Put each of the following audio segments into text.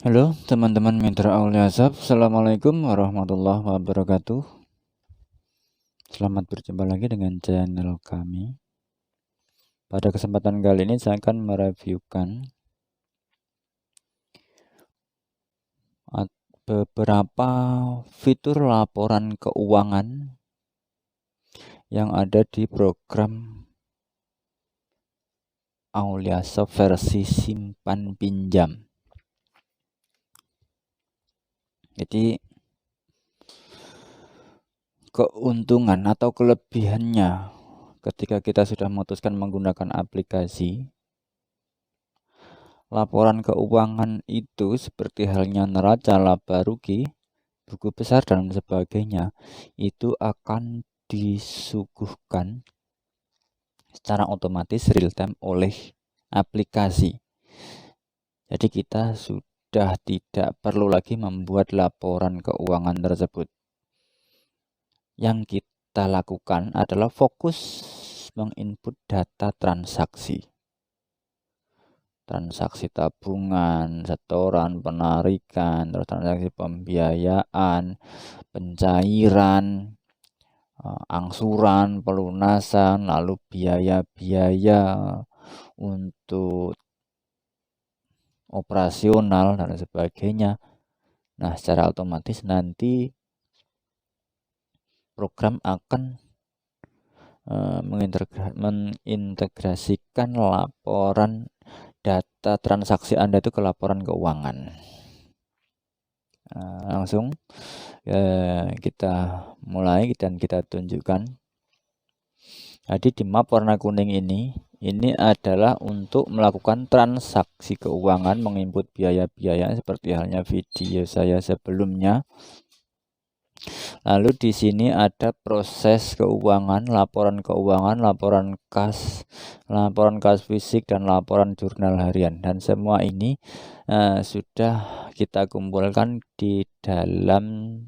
Halo teman-teman Mitra Auliasab, Assalamualaikum warahmatullahi wabarakatuh. Selamat berjumpa lagi dengan channel kami. Pada kesempatan kali ini saya akan mereviewkan beberapa fitur laporan keuangan yang ada di program Auliasab versi simpan pinjam. Jadi keuntungan atau kelebihannya ketika kita sudah memutuskan menggunakan aplikasi laporan keuangan itu seperti halnya neraca, laba rugi, buku besar dan sebagainya itu akan disuguhkan secara otomatis real time oleh aplikasi. Jadi kita sudah tidak perlu lagi membuat laporan keuangan tersebut. Yang kita lakukan adalah fokus menginput data transaksi tabungan, setoran, penarikan, terus transaksi pembiayaan, pencairan, angsuran, pelunasan, lalu biaya-biaya untuk operasional dan sebagainya. Nah, secara otomatis nanti program akan mengintegrasikan laporan data transaksi Anda itu ke laporan keuangan. Langsung kita mulai dan kita tunjukkan. Jadi di map warna kuning ini adalah untuk melakukan transaksi keuangan, menginput biaya-biaya seperti halnya video saya sebelumnya. Lalu di sini ada proses keuangan, laporan kas fisik dan laporan jurnal harian, dan semua ini sudah kita kumpulkan di dalam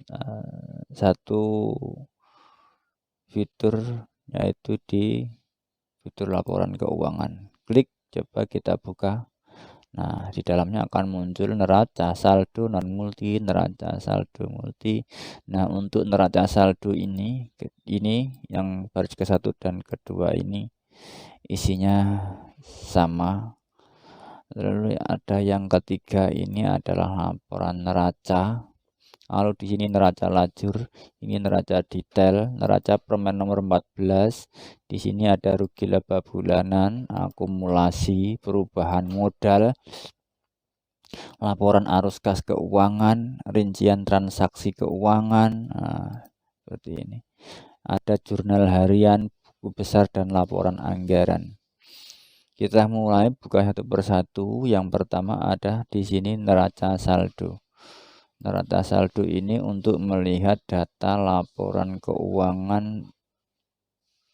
satu fitur, yaitu di fitur laporan keuangan. Klik, coba kita buka. Nah, di dalamnya akan muncul neraca saldo non multi, neraca saldo multi. Nah, untuk neraca saldo ini yang baris ke-1 dan kedua ini isinya sama. Lalu ada yang ketiga, ini adalah laporan neraca. Lalu di sini neraca lajur, ini neraca detail, neraca permen nomor 14. Di sini ada rugi laba bulanan, akumulasi, perubahan modal, laporan arus kas keuangan, rincian transaksi keuangan. Nah, seperti ini. Ada jurnal harian, buku besar dan laporan anggaran. Kita mulai buka satu persatu. Yang pertama ada di sini neraca saldo. Neraca saldo ini untuk melihat data laporan keuangan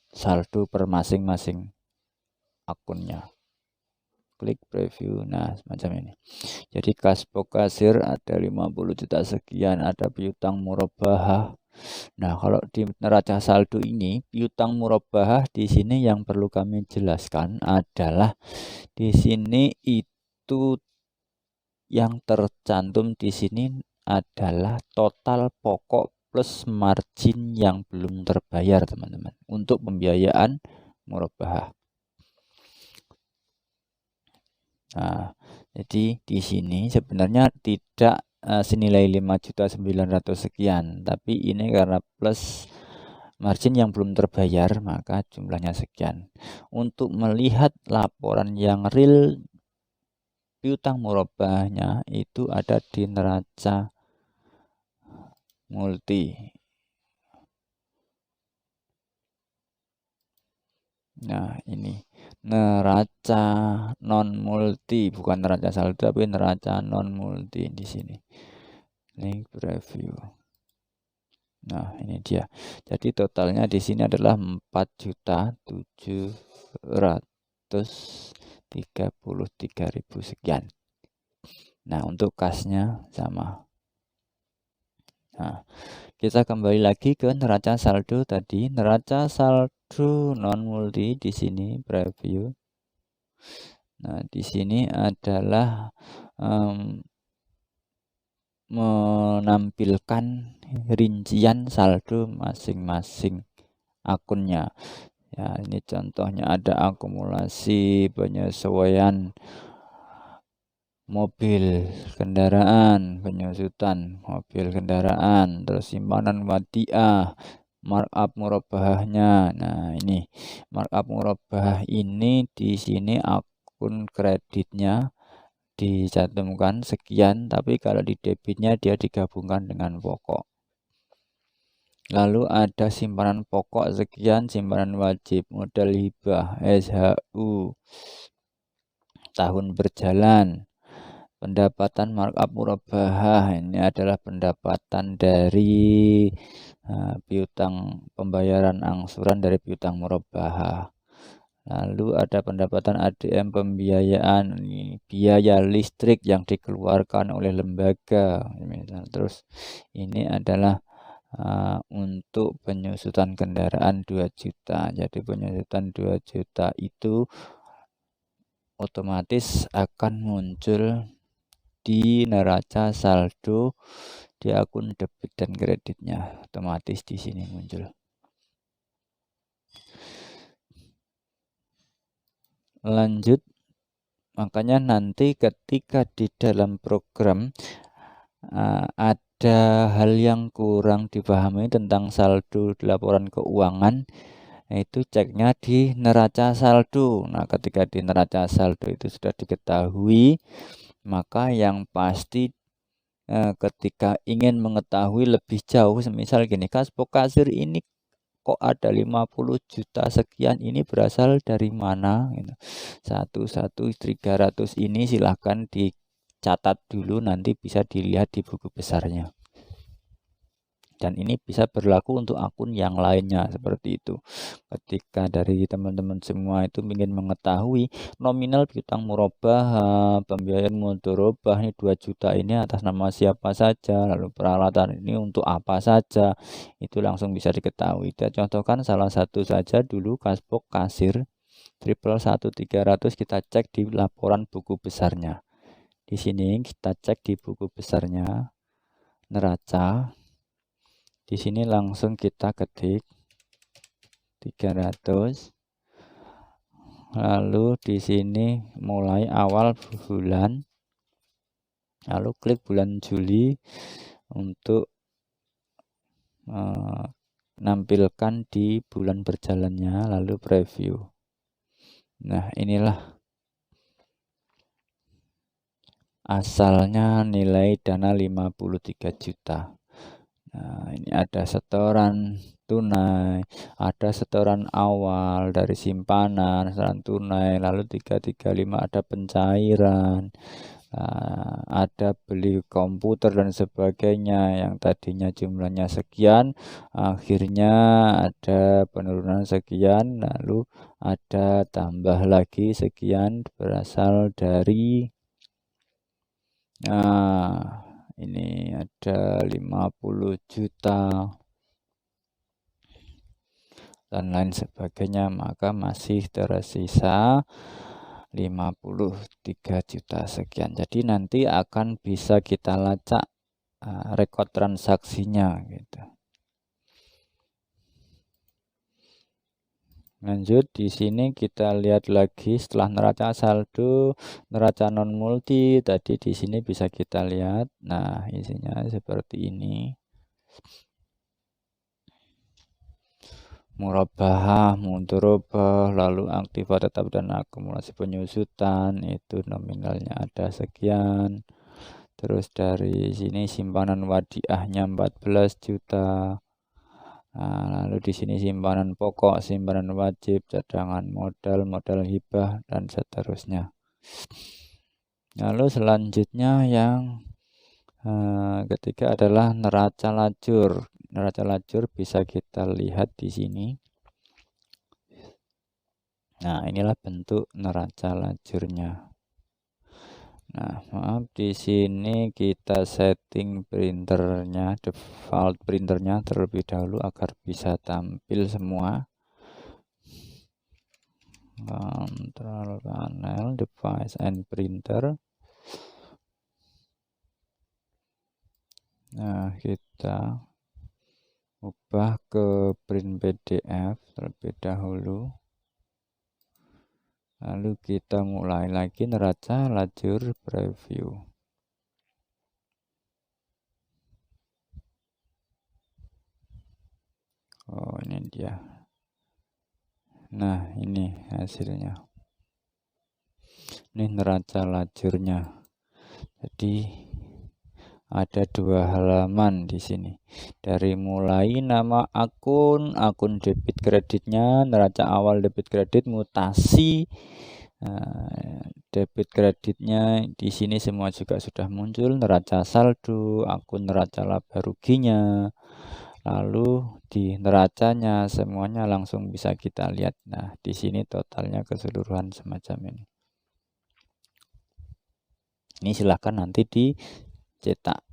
saldo per masing-masing akunnya. Klik preview. Nah, semacam ini. Jadi kas kasir ada 50 juta sekian, ada piutang murabahah. Nah, kalau di neraca saldo ini, piutang murabahah di sini yang perlu kami jelaskan adalah di sini itu yang tercantum di sini adalah total pokok plus margin yang belum terbayar, teman-teman, untuk pembiayaan murabahah. Nah, jadi di sini sebenarnya tidak senilai 5.900.000 sekian, tapi ini karena plus margin yang belum terbayar maka jumlahnya sekian. Untuk melihat laporan yang real piutang murabahnya itu ada di neraca multi. Nah, ini neraca non multi, bukan neraca saldo tapi neraca non multi di sini. Link preview. Nah, ini dia. Jadi totalnya di sini adalah 4.733.000 sekian. Nah, untuk kasnya sama. Nah, kita kembali lagi ke neraca saldo tadi. Neraca saldo non multi di sini preview. Nah, di sini adalah menampilkan rincian saldo masing-masing akunnya. Ya, ini contohnya ada akumulasi penyesuaian mobil kendaraan, penyusutan mobil kendaraan, terus simpanan wadiah, markup murabahahnya. Nah, ini markup murabahah ini di sini akun kreditnya dicantumkan sekian, tapi kalau di debitnya dia digabungkan dengan pokok. Lalu ada simpanan pokok sekian, simpanan wajib, modal hibah, SHU, tahun berjalan, pendapatan markup murabahah. Ini adalah pendapatan dari piutang pembayaran angsuran dari piutang murabahah. Lalu ada pendapatan ADM pembiayaan, ini biaya listrik yang dikeluarkan oleh lembaga. Terus ini adalah untuk penyusutan kendaraan 2 juta. Jadi penyusutan 2 juta itu otomatis akan muncul di neraca saldo di akun debit dan kreditnya. Otomatis di sini muncul. Lanjut, makanya nanti ketika di dalam program ada hal yang kurang dipahami tentang saldo di laporan keuangan, itu ceknya di neraca saldo. Nah, ketika di neraca saldo itu sudah diketahui, maka yang pasti ketika ingin mengetahui lebih jauh, semisal gini, Kasbok Kasir ini kok ada 50 juta sekian, ini berasal dari mana gitu. 1.300 ini silahkan dicatat dulu, nanti bisa dilihat di buku besarnya. Dan ini bisa berlaku untuk akun yang lainnya seperti itu. Ketika dari teman-teman semua itu ingin mengetahui nominal piutang murabahah, pembiayaan mudharabah ini 2 juta ini atas nama siapa saja, lalu peralatan ini untuk apa saja, itu langsung bisa diketahui. Kita contohkan salah satu saja dulu, Kasbok Kasir 11300, kita cek di laporan buku besarnya. Di sini kita cek di buku besarnya neraca. Di sini langsung kita ketik 300. Lalu di sini mulai awal bulan. Lalu klik bulan Juli untuk menampilkan di bulan berjalannya, lalu preview. Nah, inilah asalnya nilai dana 53 juta. Nah, ini ada setoran tunai, ada setoran awal dari simpanan, setoran tunai, lalu 335 ada pencairan, ada beli komputer dan sebagainya yang tadinya jumlahnya sekian, akhirnya ada penurunan sekian, lalu ada tambah lagi sekian berasal dari ini ada 50 juta dan lain sebagainya, maka masih tersisa 53 juta sekian. Jadi nanti akan bisa kita lacak rekod transaksinya gitu. Lanjut, di sini kita lihat lagi setelah neraca saldo, neraca non multi tadi di sini bisa kita lihat. Nah, isinya seperti ini. Murabahah, mudharabah, lalu aktiva tetap dan akumulasi penyusutan, itu nominalnya ada sekian. Terus dari sini simpanan wadiahnya 14 juta. Nah, lalu di sini simpanan pokok, simpanan wajib, cadangan modal, modal hibah, dan seterusnya. Lalu selanjutnya yang ketiga adalah neraca lajur. Neraca lajur bisa kita lihat di sini. Nah, inilah bentuk neraca lajurnya. Nah, maaf, di sini kita setting printernya, default printernya terlebih dahulu agar bisa tampil semua. Control panel, device and printer. Nah, kita ubah ke print PDF terlebih dahulu. Lalu kita mulai lagi neraca lajur preview. Oh, ini dia. Nah, ini hasilnya. Ini neraca lajurnya. Jadi ada 2 halaman di sini. Dari mulai nama akun debit kreditnya, neraca awal debit kredit, mutasi debit kreditnya di sini semua juga sudah muncul, neraca saldo, akun neraca laba ruginya. Lalu di neracanya semuanya langsung bisa kita lihat. Nah, di sini totalnya keseluruhan semacam ini. Ini silahkan nanti dicetak.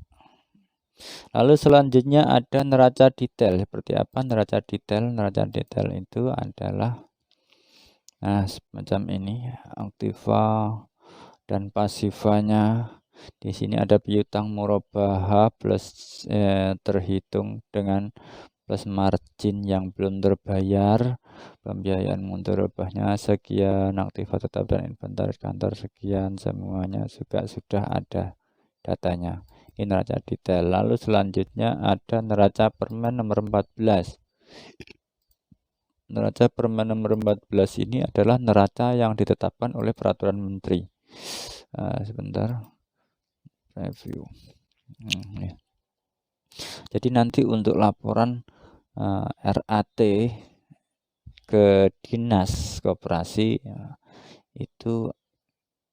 Lalu selanjutnya ada neraca detail. Seperti apa neraca detail? Neraca detail itu adalah semacam ini, aktiva dan pasifanya. Di sini ada piutang murabahah plus terhitung dengan plus margin yang belum terbayar, pembiayaan murabahnya sekian, aktiva tetap dan inventaris kantor sekian, semuanya juga sudah ada datanya. Ini neraca detail. Lalu selanjutnya ada neraca permen nomor 14. Neraca permen nomor 14 ini adalah neraca yang ditetapkan oleh peraturan menteri. Sebentar, review. Jadi nanti untuk laporan RAT ke dinas koperasi itu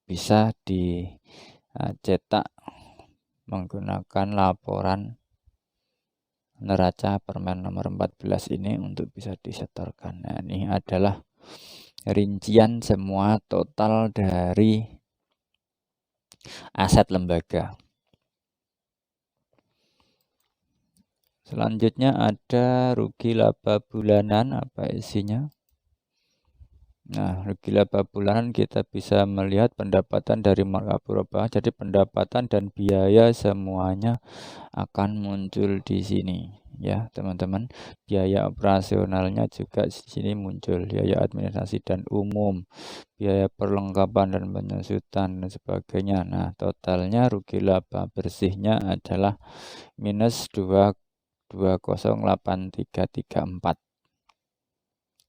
bisa dicetak menggunakan laporan neraca permen nomor 14 ini untuk bisa disetorkan. Nah, ini adalah rincian semua total dari aset lembaga. Selanjutnya ada rugi laba bulanan, apa isinya? Nah, rugi laba bulanan kita bisa melihat pendapatan dari markup murabahah. Jadi pendapatan dan biaya semuanya akan muncul di sini, ya teman-teman. Biaya operasionalnya juga di sini muncul, biaya administrasi dan umum, biaya perlengkapan dan penyusutan dan sebagainya. Nah, totalnya rugi laba bersihnya adalah minus 2,208,334.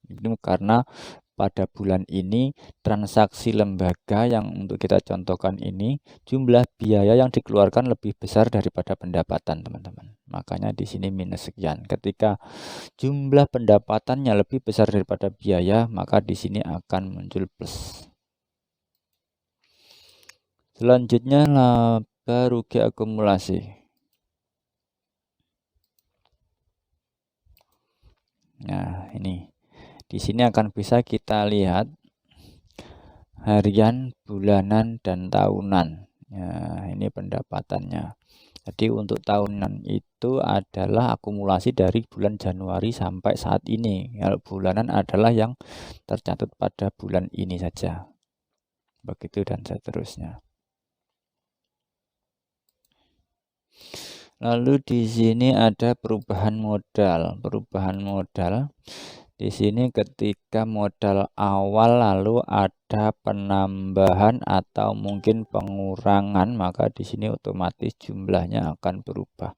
Itu karena pada bulan ini transaksi lembaga yang untuk kita contohkan ini jumlah biaya yang dikeluarkan lebih besar daripada pendapatan, teman-teman. Makanya di sini minus sekian. Ketika jumlah pendapatannya lebih besar daripada biaya, maka di sini akan muncul plus. Selanjutnya laba rugi akumulasi. Nah, ini di sini akan bisa kita lihat harian, bulanan, dan tahunan. Nah, ini pendapatannya. Jadi untuk tahunan itu adalah akumulasi dari bulan Januari sampai saat ini. Kalau bulanan adalah yang tercatat pada bulan ini saja. Begitu dan seterusnya. Lalu di sini ada perubahan modal. Perubahan modal di sini ketika modal awal lalu ada penambahan atau mungkin pengurangan, maka di sini otomatis jumlahnya akan berubah.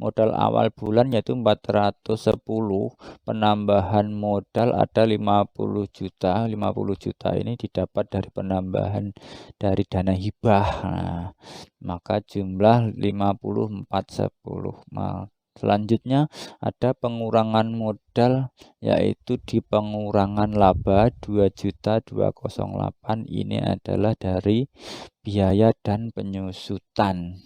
Modal awal bulan yaitu 410, penambahan modal ada 50 juta. 50 juta ini didapat dari penambahan dari dana hibah. Nah, maka jumlah 5410. Selanjutnya ada pengurangan modal, yaitu di pengurangan laba 2.208. Ini adalah dari biaya dan penyusutan.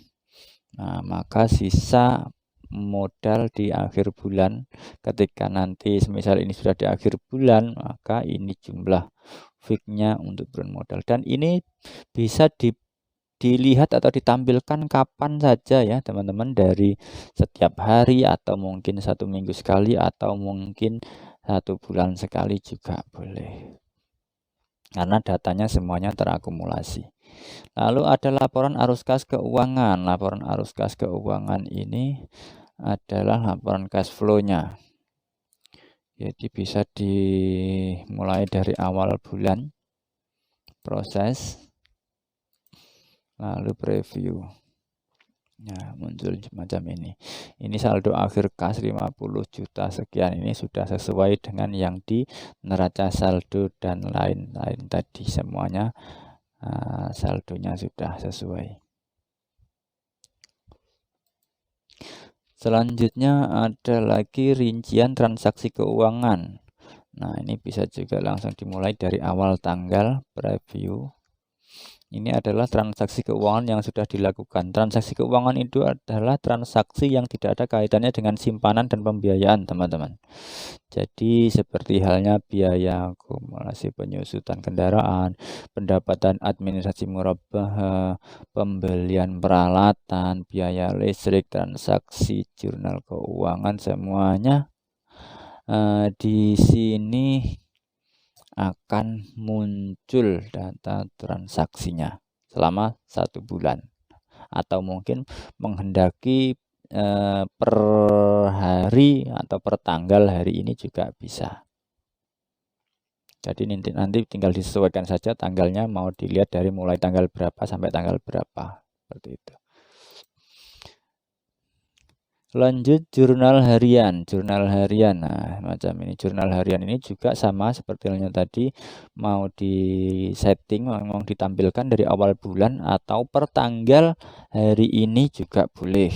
Nah, maka sisa modal di akhir bulan, ketika nanti semisal ini sudah di akhir bulan, maka ini jumlah fixnya untuk bulan modal. Dan ini bisa dilihat atau ditampilkan kapan saja ya teman-teman, dari setiap hari atau mungkin 1 minggu sekali atau mungkin 1 bulan sekali juga boleh, karena datanya semuanya terakumulasi. Lalu ada laporan arus kas keuangan. Laporan arus kas keuangan ini adalah laporan cash flow-nya. Jadi bisa dimulai dari awal bulan, proses, lalu preview. Nah, muncul macam ini. Ini saldo akhir kas 50 juta sekian. Ini sudah sesuai dengan yang di neraca saldo dan lain-lain tadi. Semuanya saldonya sudah sesuai. Selanjutnya ada lagi rincian transaksi keuangan. Nah, ini bisa juga langsung dimulai dari awal tanggal, preview. Ini adalah transaksi keuangan yang sudah dilakukan. Transaksi keuangan itu adalah transaksi yang tidak ada kaitannya dengan simpanan dan pembiayaan, teman-teman. Jadi seperti halnya biaya akumulasi penyusutan kendaraan, pendapatan administrasi murabah, pembelian peralatan, biaya listrik, transaksi jurnal keuangan, semuanya di sini akan muncul data transaksinya selama 1 bulan, atau mungkin menghendaki per hari atau per tanggal hari ini juga bisa. Jadi nanti tinggal disesuaikan saja tanggalnya, mau dilihat dari mulai tanggal berapa sampai tanggal berapa, seperti itu. Lanjut jurnal harian. Jurnal harian, nah macam ini. Jurnal harian ini juga sama seperti halnya tadi, mau di setting, mau ditampilkan dari awal bulan atau per tanggal hari ini juga boleh.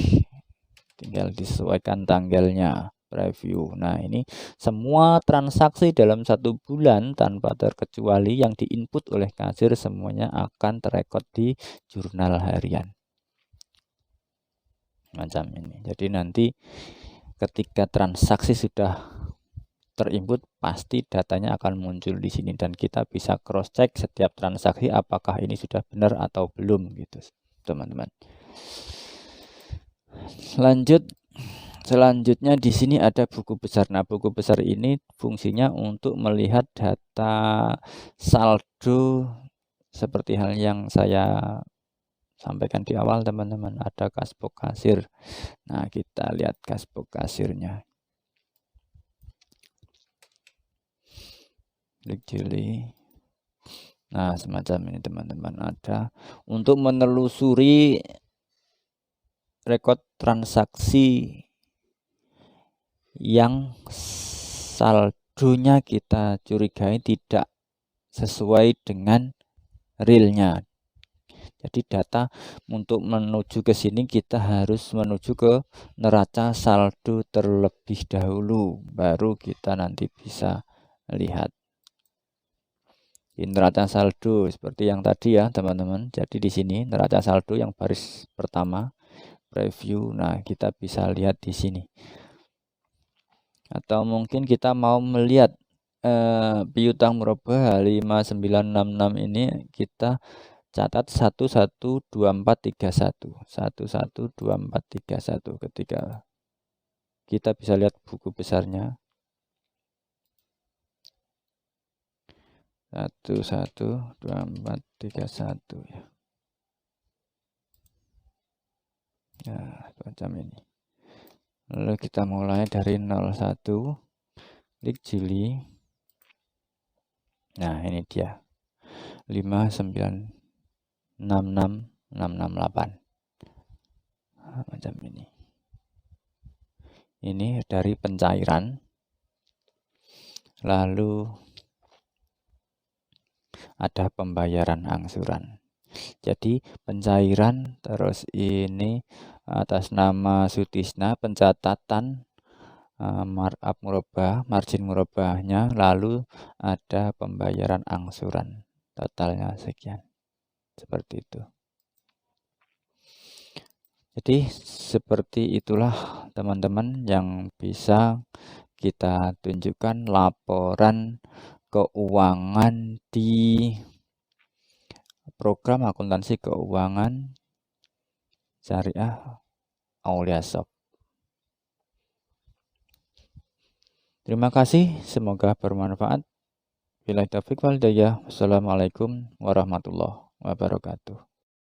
Tinggal disesuaikan tanggalnya, preview. Nah, ini semua transaksi dalam 1 bulan tanpa terkecuali yang diinput oleh kasir semuanya akan terekod di jurnal harian. Macam ini. Jadi nanti ketika transaksi sudah terinput, pasti datanya akan muncul di sini dan kita bisa cross check setiap transaksi apakah ini sudah benar atau belum gitu, teman-teman. Selanjutnya di sini ada buku besar. Nah, buku besar ini fungsinya untuk melihat data saldo seperti hal yang saya sampaikan di awal, teman-teman. Ada kasbook kasir. Nah, kita lihat kasbook kasirnya. Juli. Nah, semacam ini, teman-teman. Ada untuk menelusuri rekod transaksi yang saldonya kita curigai tidak sesuai dengan realnya. Jadi data untuk menuju ke sini kita harus menuju ke neraca saldo terlebih dahulu, baru kita nanti bisa lihat di neraca saldo seperti yang tadi ya, teman-teman. Jadi di sini neraca saldo yang baris pertama, preview. Nah, kita bisa lihat di sini. Atau mungkin kita mau melihat piutang murabah 5966 ini, kita catat 112431 112431. Ketika kita bisa lihat buku besarnya 112431 ya. Nah, macam ini. Lalu kita mulai dari 01, klik Juli. Nah, ini dia 5966668. Nah, macam ini. Ini dari pencairan. Lalu ada pembayaran angsuran. Jadi pencairan, terus ini atas nama Sutisna, pencatatan markup murabah, margin murabahnya, lalu ada pembayaran angsuran, totalnya sekian, seperti itu. Jadi seperti itulah, teman-teman, yang bisa kita tunjukkan laporan keuangan di program akuntansi keuangan syariah Aulia Shop. Terima kasih, semoga bermanfaat. Billahi taufiq wal hidayah. Wassalamualaikum warahmatullahi wabarakatuh. wabarakatuh.